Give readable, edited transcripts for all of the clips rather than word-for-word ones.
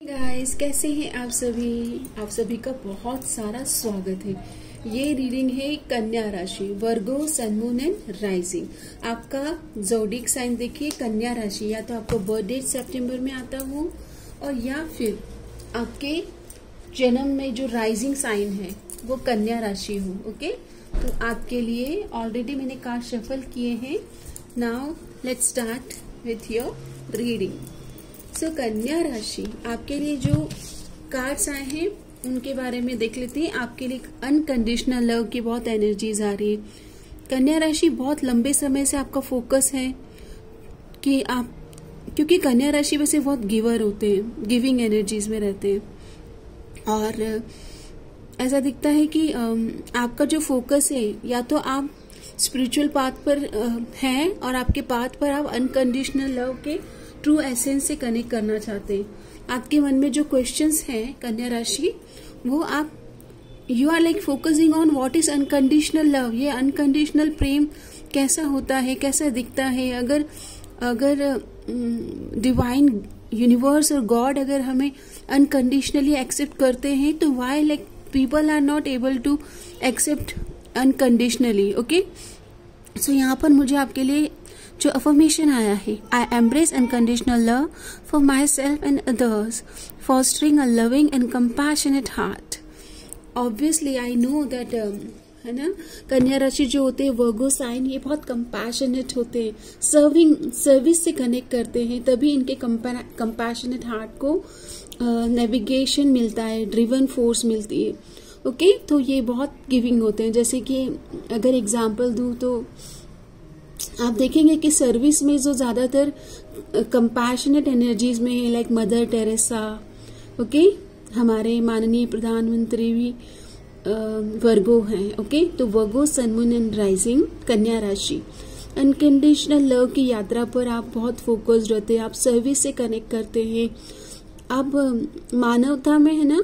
Guys, कैसे हैं आप सभी का बहुत सारा स्वागत है। ये रीडिंग है कन्या राशि, वर्गो, सन, मून एंड राइजिंग। आपका जोडिक साइन देखिए कन्या राशि, या तो आपको बर्थ डेट सितंबर में आता हो और या फिर आपके जन्म में जो राइजिंग साइन है वो कन्या राशि हो। ओके, तो आपके लिए ऑलरेडी मैंने कार्ड शफल किए हैं। Now let's start with your reading. So कन्या राशि, आपके लिए जो कार्ड्स आए हैं उनके बारे में देख लेते हैं। आपके लिए अनकंडीशनल लव की बहुत एनर्जीज आ रही है। कन्या राशि, बहुत लंबे समय से आपका फोकस है कि आप, क्योंकि कन्या राशि वैसे बहुत गिवर होते हैं, गिविंग एनर्जीज में रहते हैं, और ऐसा दिखता है कि आपका जो फोकस है, या तो आप स्पिरिचुअल पाथ पर हैं और आपके पाथ पर आप अनकंडीशनल लव के ट्रू एसेंस से कनेक्ट करना चाहते हैं। आपके मन में जो क्वेश्चंस हैं कन्या राशि, वो आप you are like focusing on what is unconditional love. ये अनकंडीशनल प्रेम कैसा होता है, कैसा दिखता है। अगर डिवाइन यूनिवर्स और गॉड अगर हमें अनकंडीशनली एक्सेप्ट करते हैं, तो why like people are not able to accept unconditionally. Okay, so यहाँ पर मुझे आपके लिए जो अफर्मेशन आया है, I embrace unconditional love for myself and others, fostering a loving and compassionate heart. Obviously I know that, है ना, कन्या राशि जो होते हैं, वर्गो साइन, ये बहुत कंपैशनेट होते हैं, सर्विस से कनेक्ट करते हैं, तभी इनके कंपैशनेट हार्ट को नेविगेशन मिलता है, ड्रिवन फोर्स मिलती है। ओके, तो ये बहुत गिविंग होते हैं। जैसे कि अगर एग्जाम्पल दूं तो आप देखेंगे कि सर्विस में जो ज्यादातर कंपैशनेट एनर्जीज में है, लाइक मदर टेरेसा, ओके, हमारे माननीय प्रधानमंत्री भी वर्गो हैं। ओके, तो वर्गो, सन, मून एंड राइजिंग, कन्या राशि। अनकंडीशनल लव की यात्रा पर आप बहुत फोकस्ड रहते हैं, आप सर्विस से कनेक्ट करते हैं, आप मानवता में, है ना,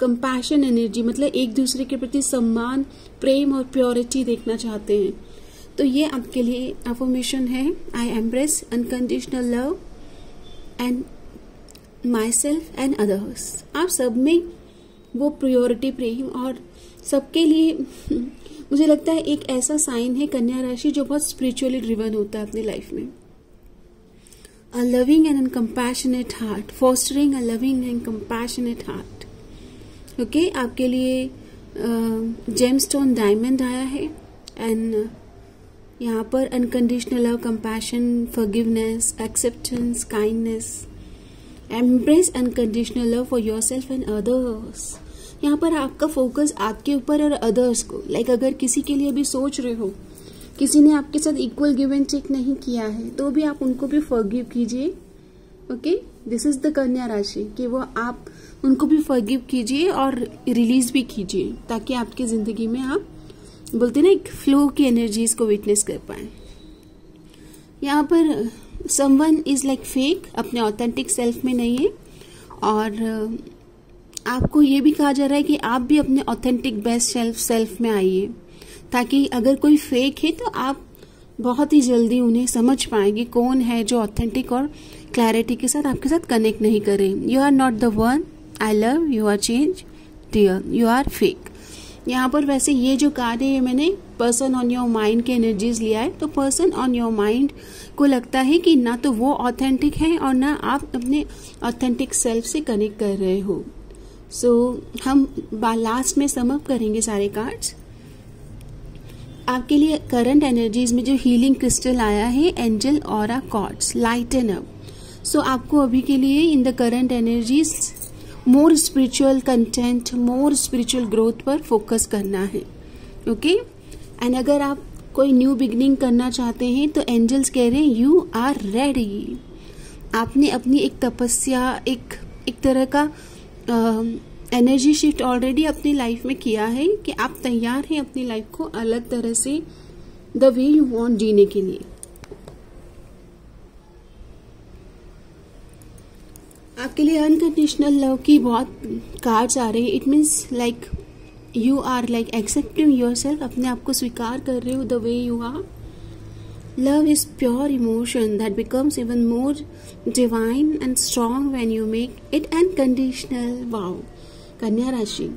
कंपैशन एनर्जी, मतलब एक दूसरे के प्रति सम्मान, प्रेम और प्योरिटी देखना चाहते हैं। तो ये आपके लिए अफर्मेशन है, I embrace unconditional love and myself and others. आप सब में वो प्रियोरिटी, प्रेम, और सबके लिए मुझे लगता है एक ऐसा साइन है कन्या राशि जो बहुत स्पिरिचुअली ड्रिवन होता है अपनी लाइफ में। अ loving and compassionate heart, fostering a loving and compassionate heart. Okay, आपके लिए जेमस्टोन डायमंड आया है, एंड यहाँ पर unconditional love, compassion, forgiveness, acceptance, kindness, embrace unconditional love for yourself and others. यहाँ पर आपका फोकस आपके ऊपर और अदर्स को, लाइक अगर किसी के लिए भी सोच रहे हो, किसी ने आपके साथ इक्वल गिव एंड टेक नहीं किया है, तो भी आप उनको भी फॉरगिव कीजिए। ओके, दिस इज द कन्या राशि, कि वो आप उनको भी फॉरगिव कीजिए और रिलीज भी कीजिए, ताकि आपकी जिंदगी में आप बोलते ना एक फ्लो की एनर्जीज को विटनेस कर पाए। यहाँ पर समवन इज लाइक फेक, अपने ऑथेंटिक सेल्फ में नहीं है, और आपको ये भी कहा जा रहा है कि आप भी अपने ऑथेंटिक बेस्ट सेल्फ में आइए, ताकि अगर कोई फेक है तो आप बहुत ही जल्दी उन्हें समझ पाएंगे कौन है जो ऑथेंटिक और क्लैरिटी के साथ आपके साथ कनेक्ट नहीं करे। You are not the one I love, you are change dear, you are fake. यहाँ पर वैसे ये जो कार्ड है, ये मैंने पर्सन ऑन योर माइंड के एनर्जीज लिया है। तो पर्सन ऑन योर माइंड को लगता है कि ना तो वो ऑथेंटिक है और ना आप अपने ऑथेंटिक सेल्फ से कनेक्ट कर रहे हो। सो हम लास्ट में सम अप करेंगे सारे कार्ड्स। आपके लिए करंट एनर्जीज में जो हीलिंग क्रिस्टल आया है, angel aura quartz, lighten up. So आपको अभी के लिए in the current energies more spiritual content, more spiritual growth पर फोकस करना है। ओके, एंड अगर आप कोई न्यू बिगनिंग करना चाहते हैं तो एंजल्स कह रहे हैं यू आर रेडी। आपने अपनी एक तपस्या, एक तरह का एनर्जी शिफ्ट ऑलरेडी अपनी लाइफ में किया है, कि आप तैयार हैं अपनी लाइफ को अलग तरह से द वे यू वांट जीने के लिए। आपके लिए अनकंडीशनल लव की बहुत कार्ड्स आ रही है। It means like you are like accepting yourself, अपने आप को स्वीकार कर रहे हो the way you are. Love is pure emotion that becomes even more divine and strong when you make it unconditional. Wow. कन्या राशि,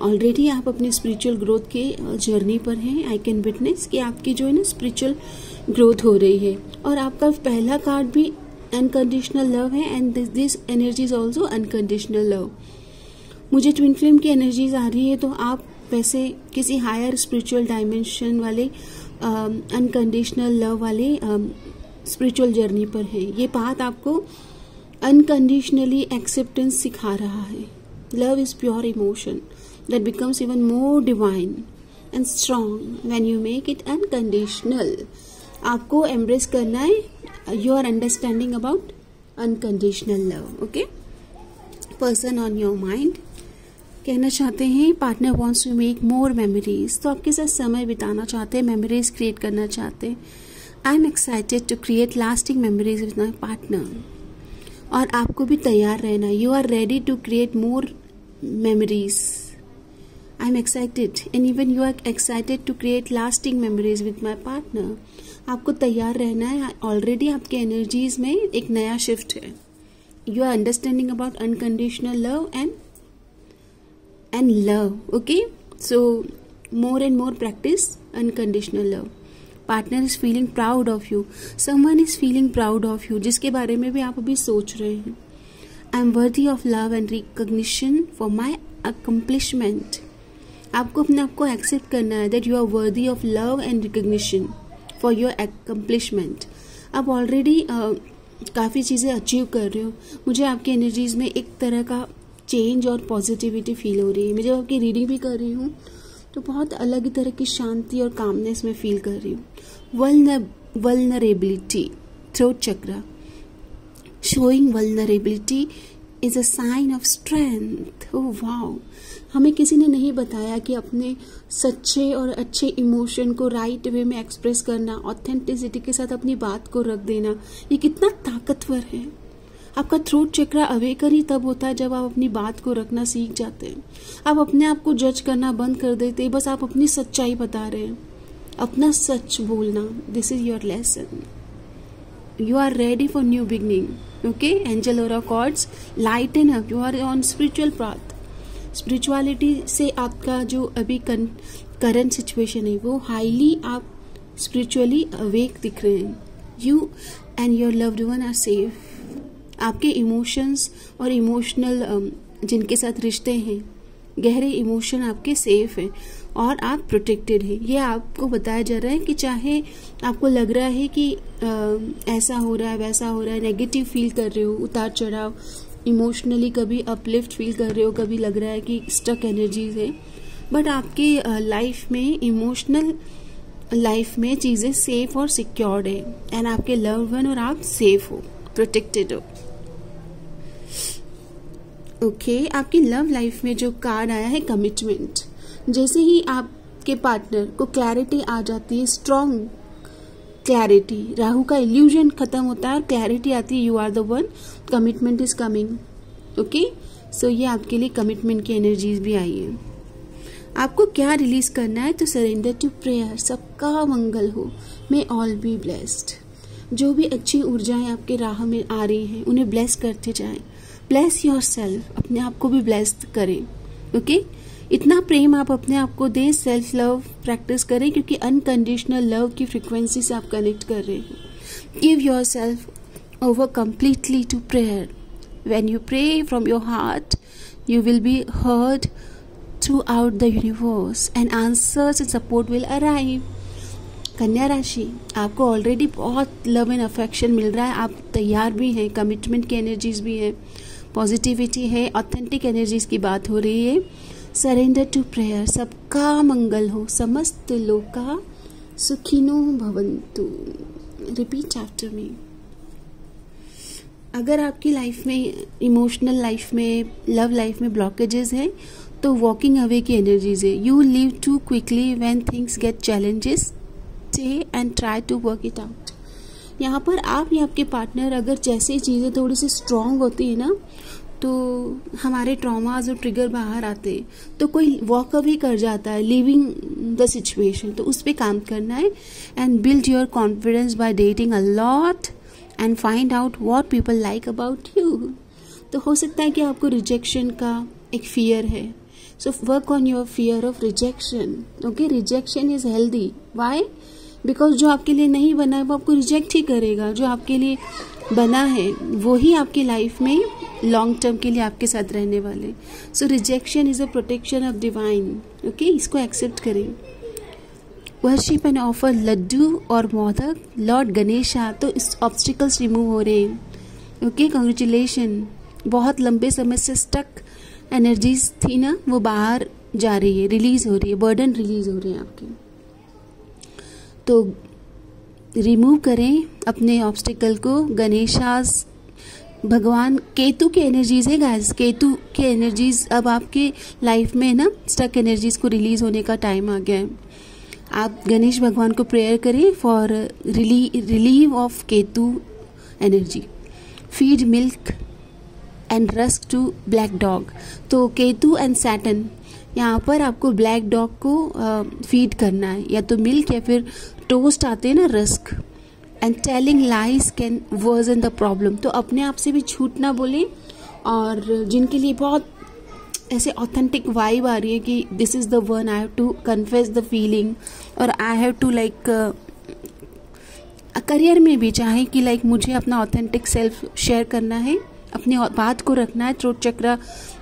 ऑलरेडी आप अपने स्पिरिचुअल ग्रोथ के जर्नी पर हैं. आई कैन विटनेस कि आपकी जो है ना स्पिरिचुअल ग्रोथ हो रही है. और आपका पहला कार्ड भी अनकंडीशनल लव है and this energy is also unconditional love. मुझे ट्विन फ्लेम की एनर्जीज आ रही है, तो आप वैसे किसी हायर स्पिरिचुअल डायमेंशन वाले अनकंडीशनल लव वाले स्पिरिचुअल जर्नी पर है. ये बात आपको अनकंडीशनली एक्सेप्टेंस सिखा रहा है. Love is pure emotion that becomes even more divine and strong when you make it unconditional. आपको एम्ब्रेस करना है your understanding about unconditional love. Okay, person on your mind कहना चाहते हैं partner wants to make more memories. तो आपके साथ समय बिताना चाहते हैं, मेमोरीज क्रिएट करना चाहते हैं. I am excited to create lasting memories with my partner. और आपको भी तैयार रहना. You are ready to create more memories. I am excited and even you are excited to create lasting memories with my partner. आपको तैयार रहना है. Already आपके एनर्जीज में एक नया शिफ्ट है. You are understanding about unconditional love and love. Okay, so more and more practice unconditional love. Partner is feeling proud of you. Someone is feeling proud of you, जिसके बारे में भी आप अभी सोच रहे हैं. I am worthy of love and recognition for my accomplishment. आपको अपने आप को एक्सेप्ट करना है that you are worthy of love and recognition for your accomplishment. आप ऑलरेडी काफ़ी चीज़ें अचीव कर रहे हो. मुझे आपकी एनर्जीज में एक तरह का चेंज और पॉजिटिविटी फील हो रही है. मैं जब आपकी रीडिंग भी कर रही हूँ तो बहुत अलग ही तरह की शांति और कामनेस में फील कर रही हूँ. Vulnerability, throat chakra. Showing vulnerability is a sign of strength. Oh wow. हमें किसी ने नहीं बताया कि अपने सच्चे और अच्छे इमोशन को राइट वे में एक्सप्रेस करना, ऑथेंटिसिटी के साथ अपनी बात को रख देना, ये कितना ताकतवर है. आपका थ्रोट चक्रा अवेकर ही तब होता है जब आप अपनी बात को रखना सीख जाते हैं. आप अपने आप को जज करना बंद कर देते हैं. बस आप अपनी सच्चाई बता रहे हैं, अपना सच बोलना. This is your lesson. You are ready for new beginning. Okay, angel और cords lighten up. You are on spiritual path. Spirituality से आपका जो अभी करंट सिचुएशन है वो हाईली आप स्पिरिचुअली अवेक दिख रहे हैं. You and your loved one are safe. आपके इमोशंस और इमोशनल जिनके साथ रिश्ते हैं, गहरे इमोशन आपके सेफ हैं और आप प्रोटेक्टेड हैं. ये आपको बताया जा रहा है कि चाहे आपको लग रहा है कि ऐसा हो रहा है वैसा हो रहा है, नेगेटिव फील कर रहे हो, उतार चढ़ाव, इमोशनली कभी अपलिफ्ट फील कर रहे हो, कभी लग रहा है कि स्टक एनर्जीज है, बट आपकी लाइफ में, इमोशनल लाइफ में चीज़ें सेफ और सिक्योर्ड है. एंड आपके लव्ड वन और आप सेफ हो, प्रोटेक्टेड हो. ओके, आपकी लव लाइफ में जो कार्ड आया है कमिटमेंट. जैसे ही आपके पार्टनर को क्लैरिटी आ जाती है, स्ट्रॉन्ग क्लैरिटी, राहु का इल्यूजन खत्म होता है और क्लैरिटी आती है, you are the one, commitment is coming. Okay, so ये आपके लिए कमिटमेंट की एनर्जीज भी आई है. आपको क्या रिलीज करना है? तो सरेंडर टू प्रेयर. सबका मंगल हो, मे ऑल बी ब्लेस्ड. जो भी अच्छी ऊर्जाएं आपके राह में आ रही हैं उन्हें ब्लेस करते जाएं. Bless your self. अपने आप को भी ब्लेस करें. ओके, इतना प्रेम आप अपने आप को दें. सेल्फ लव प्रैक्टिस करें क्योंकि अनकंडीशनल लव की फ्रिक्वेंसी से आप कनेक्ट कर रहे हैं. Give your self over completely to prayer. When you pray from your heart you will be heard throughout the universe and answers and support will arrive. कन्या राशि, आपको already बहुत लव एंड अफेक्शन मिल रहा है. आप तैयार भी हैं, कमिटमेंट की एनर्जीज भी है, पॉजिटिविटी है, ऑथेंटिक एनर्जीज की बात हो रही है. Surrender to prayer. सबका मंगल हो, समस्त लोका सुखिनो भवन्तु. Repeat after me. अगर आपकी लाइफ में, इमोशनल लाइफ में, लव लाइफ में ब्लॉकेजेस हैं तो वॉकिंग अवे की एनर्जीज है. You leave too quickly when things get challenges. Stay and try to work it out. यहाँ पर आप या आपके पार्टनर अगर जैसे चीज़ें थोड़ी सी स्ट्रॉन्ग होती है ना तो हमारे ट्रॉमाज और ट्रिगर बाहर आते हैं, तो कोई वॉक अवे कर जाता है, लिविंग द सिचुएशन, तो उस पर काम करना है. And build your confidence by dating a lot and find out what people like about you. तो हो सकता है कि आपको रिजेक्शन का एक फियर है, so work on your fear of rejection. Okay, rejection is healthy. Why? Because जो आपके लिए नहीं बना है वो आपको रिजेक्ट ही करेगा. जो आपके लिए बना है वो ही आपकी लाइफ में लॉन्ग टर्म के लिए आपके साथ रहने वाले. So rejection is a protection of divine. Okay, इसको एक्सेप्ट करें. वर्शिप एंड ऑफर लड्डू और मोदक लॉर्ड गणेशा. तो इस ऑब्स्टिकल्स रिमूव हो रहे हैं. Okay, congratulation. बहुत लंबे समय से स्टक एनर्जीज थी ना, वो बाहर जा रही है, रिलीज हो रही है, बर्डन रिलीज हो रहे हैं आपके. तो रिमूव करें अपने ऑब्स्टिकल को. गणेशास भगवान केतु के एनर्जीज है गाइस. केतु के एनर्जीज अब आपके लाइफ में ना स्टक एनर्जीज को रिलीज होने का टाइम आ गया है. आप गणेश भगवान को प्रेयर करें for relieve of Ketu energy. Feed milk and rusk to black dog. तो केतु एंड सैटर्न, यहाँ पर आपको ब्लैक डॉग को फीड करना है, या तो मिल्क या फिर टोस्ट आते हैं ना, rusk. And telling lies can worsen the problem. तो अपने आप से भी झूठ ना बोलें. और जिनके लिए बहुत ऐसे ऑथेंटिक वाइब आ रही है कि this is the one, I have to confess the feeling, और I have to like career में भी चाहे कि लाइक मुझे अपना ऑथेंटिक सेल्फ शेयर करना है, अपनी बात को रखना है. थ्रोट चक्रा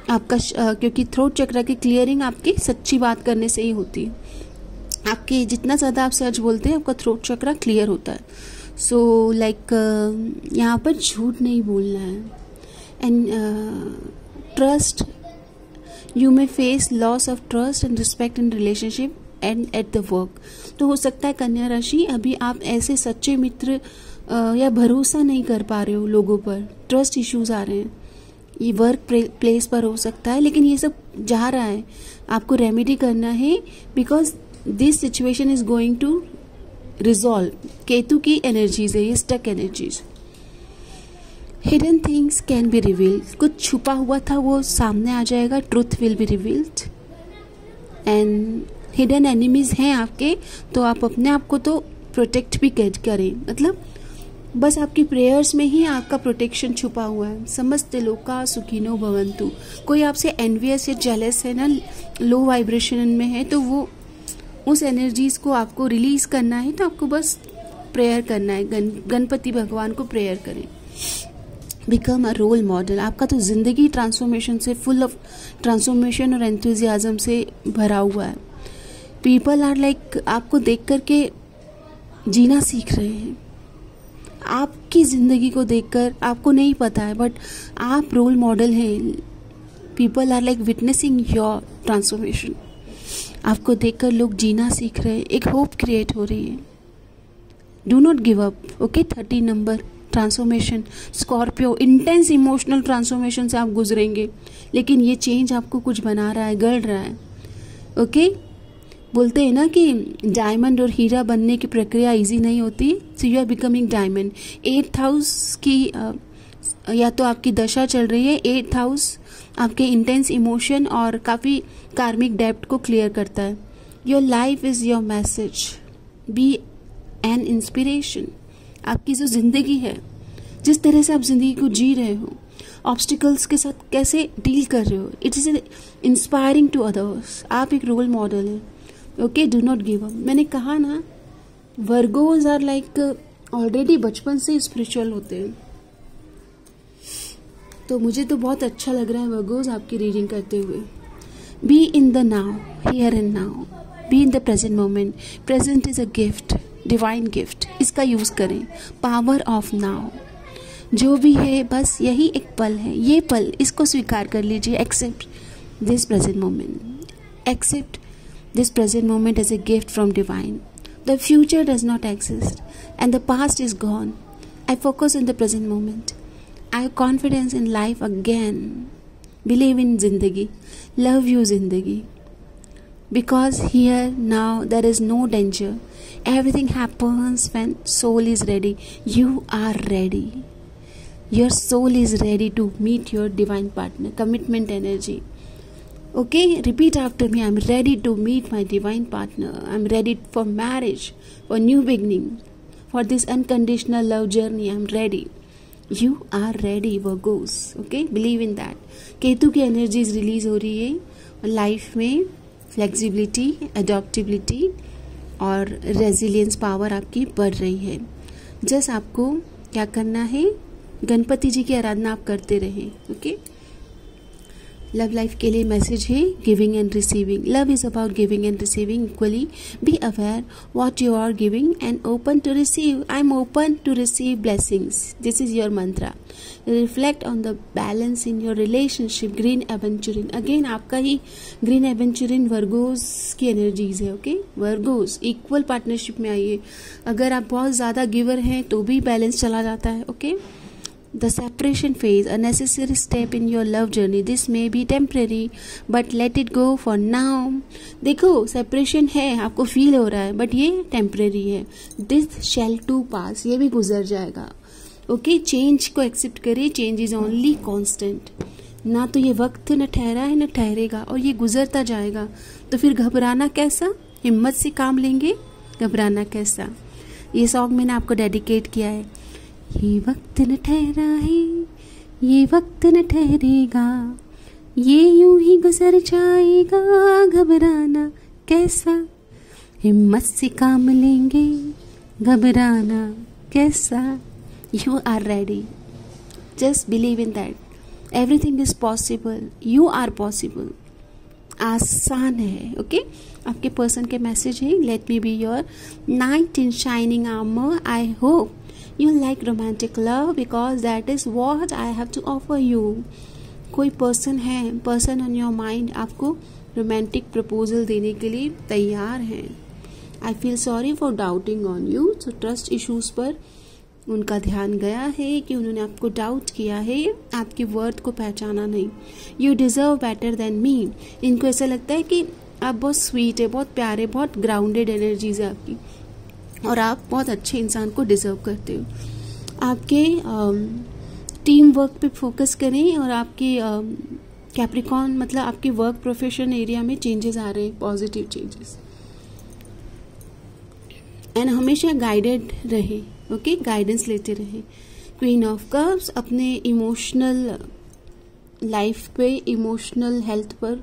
आपका क्योंकि थ्रोट चक्रा की क्लियरिंग आपकी सच्ची बात करने से ही होती है. आपके जितना ज़्यादा आप सच बोलते हैं आपका थ्रोट चक्रा क्लियर होता है. सो लाइक यहाँ पर झूठ नहीं बोलना है. And trust, you may face loss of trust and respect in relationship and at the work. तो हो सकता है कन्या राशि अभी आप ऐसे सच्चे मित्र या भरोसा नहीं कर पा रहे हो लोगों पर, ट्रस्ट इश्यूज आ रहे हैं. ये वर्क प्लेस पर हो सकता है, लेकिन ये सब जा रहा है, आपको रेमेडी करना है. Because this situation is going to resolve. Ketu की एनर्जीज है ये, stuck energies. Hidden things can be revealed. कुछ छुपा हुआ था वो सामने आ जाएगा. Truth will be revealed. And hidden enemies हैं आपके, तो आप अपने आप को तो प्रोटेक्ट भी करें. मतलब बस आपकी प्रेयर्स में ही आपका प्रोटेक्शन छुपा हुआ है. समस्ते लोका सुखिनो भवंतु. कोई आपसे एनवियस या जेलस है ना, लो वाइब्रेशन में है, तो वो उस एनर्जीज को आपको रिलीज करना है. तो आपको बस प्रेयर करना है, गणपति भगवान को प्रेयर करें. Become a role model. आपका तो जिंदगी ट्रांसफॉर्मेशन से, फुल ऑफ ट्रांसफॉर्मेशन और एंथुजियाज्म से भरा हुआ है. पीपल आर लाइक आपको देख करके जीना सीख रहे हैं. आपकी जिंदगी को देखकर आपको नहीं पता है, बट आप रोल मॉडल हैं. People are like witnessing your transformation. आपको देखकर लोग जीना सीख रहे हैं. एक होप क्रिएट हो रही है. Do not give up. Okay, 30 number transformation. Scorpio, intense emotional transformation से आप गुजरेंगे, लेकिन ये चेंज आपको कुछ बना रहा है, गढ़ रहा है. ओके, बोलते हैं ना कि डायमंड और हीरा बनने की प्रक्रिया इजी नहीं होती. So you are becoming diamond. 8th house की या तो आपकी दशा चल रही है. 8th हाउस आपके इंटेंस इमोशन और काफ़ी कार्मिक डेप्ट को क्लियर करता है. Your life is your message. Be an inspiration. आपकी जो जिंदगी है, जिस तरह से आप जिंदगी को जी रहे हो, ऑब्स्टिकल्स के साथ कैसे डील कर रहे हो, it is inspiring to others. आप एक रोल मॉडल है. Okay, do not give up. मैंने कहा ना, वर्गोज आर लाइक ऑलरेडी बचपन से स्पिरिचुअल होते हैं. तो मुझे तो बहुत अच्छा लग रहा है वर्गोज आपकी रीडिंग करते हुए. Be in the now, here and now. Be in the present moment. Present is a gift, divine gift. इसका यूज करें. Power of now. जो भी है बस यही एक पल है. ये पल, इसको स्वीकार कर लीजिए. Accept this present moment. Accept this present moment is a gift from divine. The future does not exist and the past is gone. I focus on the present moment. I have confidence in life again. Believe in zindagi. Love you zindagi. Because here now there is no danger. Everything happens when soul is ready. You are ready. Your soul is ready to meet your divine partner. Commitment energy. Okay, repeat after me. I'm ready to meet my divine partner. I'm ready for marriage, for new beginning, for this unconditional love journey. I'm ready. You are ready, Virgos. Okay, believe in that. Ketu की energies release हो रही है life में. Flexibility, अडॉप्टिबिलिटी और resilience power आपकी बढ़ रही है. जस्ट आपको क्या करना है, गणपति जी की आराधना आप करते रहें. ओके, लव लाइफ के लिए मैसेज है giving and receiving. Love is about giving and receiving equally. Be aware what you are giving and open to receive. I am open to receive blessings. This is your mantra. Reflect on the balance in your relationship. Green aventurine, again आपका ही green aventurine Virgos की energies है. Okay, Virgos equal partnership में आइए. अगर आप बहुत ज़्यादा गिवर हैं तो भी बैलेंस चला जाता है. Okay, The separation phase, a necessary step in your love journey. This may be temporary, but let it go for now. देखो, separation है, आपको फील हो रहा है, बट ये temporary है. This shall too pass. ये भी गुजर जाएगा. ओके, चेंज को एक्सेप्ट करिए. Change is only constant. ना तो ये वक्त न ठहरा है न ठहरेगा, और ये गुजरता जाएगा. तो फिर घबराना कैसा? हिम्मत से काम लेंगे, घबराना कैसा? ये सॉन्ग मैंने आपको डेडिकेट किया है. ये वक्त न ठहरा है, ये वक्त न ठहरेगा, ये यूं ही गुजर जाएगा, घबराना कैसा? हिम्मत से काम लेंगे, घबराना कैसा? You are ready. Just believe in that. Everything is possible. You are possible. आसान है. ओके, आपके पर्सन के मैसेज है. Let me be your knight in shining armour. I hope you like romantic love because that is what I have to offer you. कोई person है, person on your mind आपको romantic proposal देने के लिए तैयार है. I feel sorry for doubting on you. So trust issues पर उनका ध्यान गया है कि उन्होंने आपको डाउट किया है, आपकी वर्थ को पहचाना नहीं. You deserve better than me. इनको ऐसा लगता है कि आप बहुत स्वीट है, बहुत प्यारे, बहुत ग्राउंडेड एनर्जीज है आपकी, और आप बहुत अच्छे इंसान को डिजर्व करते हो. आपके टीम वर्क पे फोकस करें, और आपके कैप्रिकॉन मतलब आपके वर्क प्रोफेशन एरिया में चेंजेस आ रहे हैं, पॉजिटिव चेंजेस. एंड हमेशा गाइडेड रहे. ओके, गाइडेंस लेते रहे. क्वीन ऑफ कप्स, अपने इमोशनल लाइफ पे, इमोशनल हेल्थ पर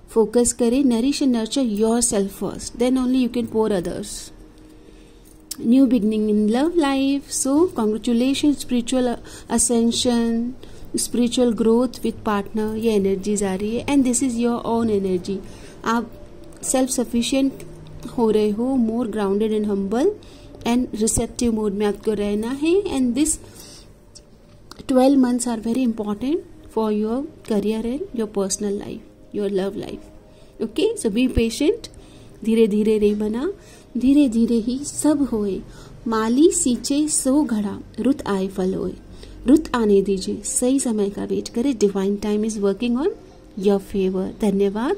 फोकस करें. Nourish and nurture your self first, then only you can pour others. New beginning in love life. So congratulations, spiritual ascension, spiritual growth with partner. ये energies आ रही है, and this is your own energy. आप self sufficient हो रहे हो, more grounded and humble and receptive mode में आपको रहना है. And this 12 months are very important for your career and your personal life, your love life. Okay, so be patient. धीरे धीरे रे बना, धीरे धीरे ही सब होए. माली सींचे सो घड़ा, रुत आए फल होए. रुत आने दीजिए, सही समय का वेट करें. Divine time is working on your favour. धन्यवाद.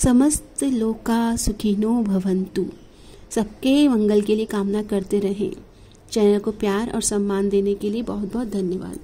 समस्त लोका सुखिनो भवन्तु. सबके मंगल के लिए कामना करते रहें. चैनल को प्यार और सम्मान देने के लिए बहुत बहुत धन्यवाद.